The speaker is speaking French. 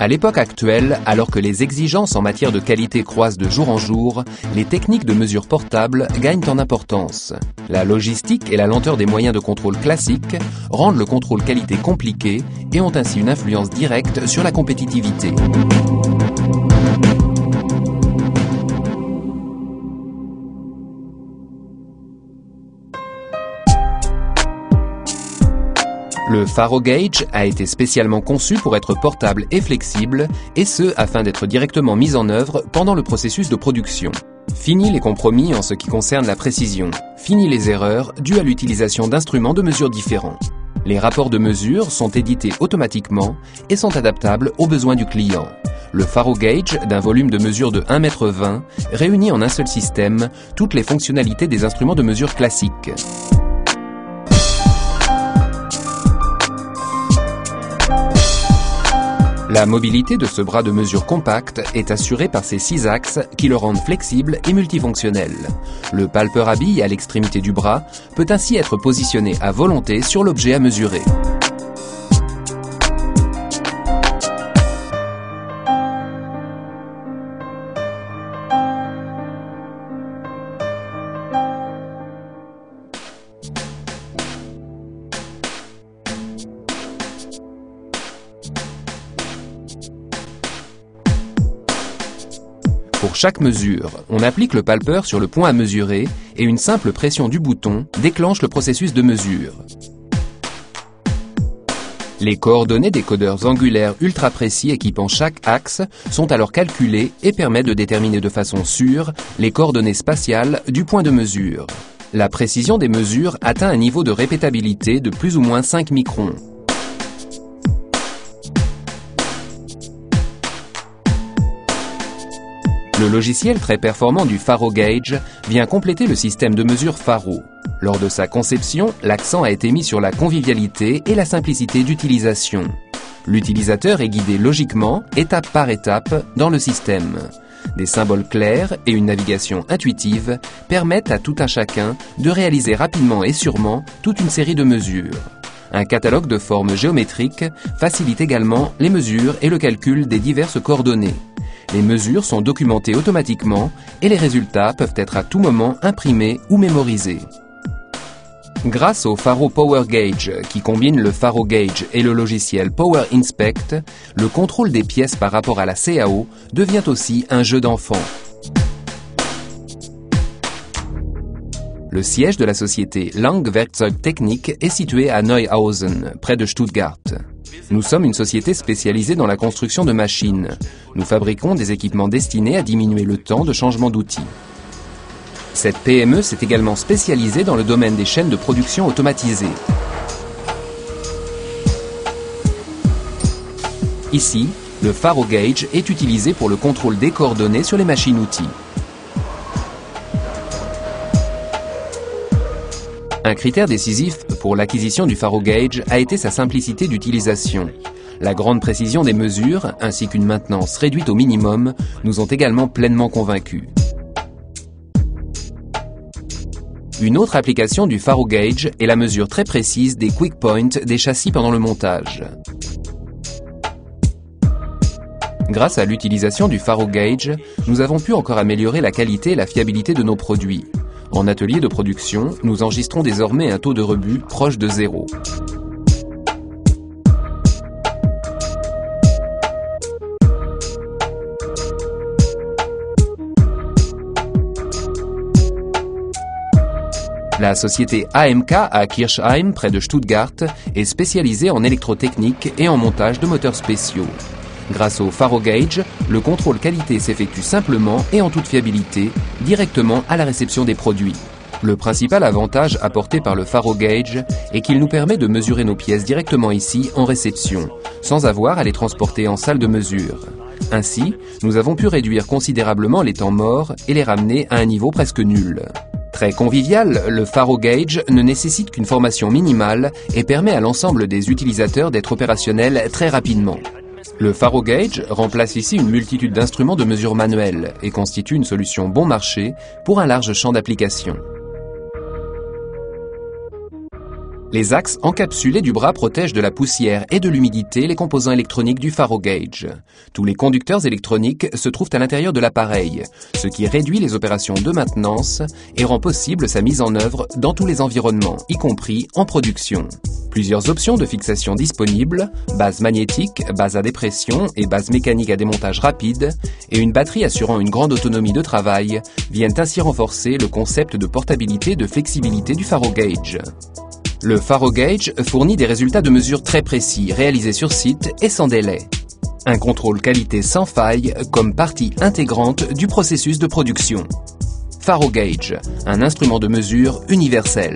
À l'époque actuelle, alors que les exigences en matière de qualité croissent de jour en jour, les techniques de mesure portable gagnent en importance. La logistique et la lenteur des moyens de contrôle classiques rendent le contrôle qualité compliqué et ont ainsi une influence directe sur la compétitivité. Le Faro Gauge a été spécialement conçu pour être portable et flexible, et ce afin d'être directement mis en œuvre pendant le processus de production. Fini les compromis en ce qui concerne la précision. Fini les erreurs dues à l'utilisation d'instruments de mesure différents. Les rapports de mesure sont édités automatiquement et sont adaptables aux besoins du client. Le Faro Gauge, d'un volume de mesure de 1,20 m, réunit en un seul système toutes les fonctionnalités des instruments de mesure classiques. La mobilité de ce bras de mesure compact est assurée par ses 6 axes qui le rendent flexible et multifonctionnel. Le palpeur à billes à l'extrémité du bras peut ainsi être positionné à volonté sur l'objet à mesurer. Pour chaque mesure, on applique le palpeur sur le point à mesurer et une simple pression du bouton déclenche le processus de mesure. Les coordonnées des codeurs angulaires ultra précis équipant chaque axe sont alors calculées et permettent de déterminer de façon sûre les coordonnées spatiales du point de mesure. La précision des mesures atteint un niveau de répétabilité de plus ou moins 5 microns. Le logiciel très performant du Faro Gauge vient compléter le système de mesure Faro. Lors de sa conception, l'accent a été mis sur la convivialité et la simplicité d'utilisation. L'utilisateur est guidé logiquement, étape par étape, dans le système. Des symboles clairs et une navigation intuitive permettent à tout un chacun de réaliser rapidement et sûrement toute une série de mesures. Un catalogue de formes géométriques facilite également les mesures et le calcul des diverses coordonnées. Les mesures sont documentées automatiquement et les résultats peuvent être à tout moment imprimés ou mémorisés. Grâce au Faro Power Gauge, qui combine le Faro Gauge et le logiciel Power Inspect, le contrôle des pièces par rapport à la CAO devient aussi un jeu d'enfant. Le siège de la société Lang-Werkzeugtechnik est situé à Neuhausen, près de Stuttgart. Nous sommes une société spécialisée dans la construction de machines. Nous fabriquons des équipements destinés à diminuer le temps de changement d'outils. Cette PME s'est également spécialisée dans le domaine des chaînes de production automatisées. Ici, le Faro Gauge est utilisé pour le contrôle des coordonnées sur les machines-outils. Un critère décisif pour l'acquisition du Faro Gauge a été sa simplicité d'utilisation. La grande précision des mesures, ainsi qu'une maintenance réduite au minimum, nous ont également pleinement convaincus. Une autre application du Faro Gauge est la mesure très précise des quick points des châssis pendant le montage. Grâce à l'utilisation du Faro Gauge, nous avons pu encore améliorer la qualité et la fiabilité de nos produits. En atelier de production, nous enregistrons désormais un taux de rebut proche de 0. La société AMK à Kirchheim, près de Stuttgart, est spécialisée en électrotechnique et en montage de moteurs spéciaux. Grâce au Faro Gauge, le contrôle qualité s'effectue simplement et en toute fiabilité, directement à la réception des produits. Le principal avantage apporté par le Faro Gauge est qu'il nous permet de mesurer nos pièces directement ici en réception, sans avoir à les transporter en salle de mesure. Ainsi, nous avons pu réduire considérablement les temps morts et les ramener à un niveau presque nul. Très convivial, le Faro Gauge ne nécessite qu'une formation minimale et permet à l'ensemble des utilisateurs d'être opérationnels très rapidement. Le Faro Gauge remplace ici une multitude d'instruments de mesure manuels et constitue une solution bon marché pour un large champ d'application. Les axes encapsulés du bras protègent de la poussière et de l'humidité les composants électroniques du faro gauge. Tous les conducteurs électroniques se trouvent à l'intérieur de l'appareil, ce qui réduit les opérations de maintenance et rend possible sa mise en œuvre dans tous les environnements, y compris en production. Plusieurs options de fixation disponibles, base magnétique, base à dépression et base mécanique à démontage rapide, et une batterie assurant une grande autonomie de travail, viennent ainsi renforcer le concept de portabilité et de flexibilité du faro gauge. Le faro gauge fournit des résultats de mesure très précis, réalisés sur site et sans délai. Un contrôle qualité sans faille comme partie intégrante du processus de production. Faro gauge, un instrument de mesure universel.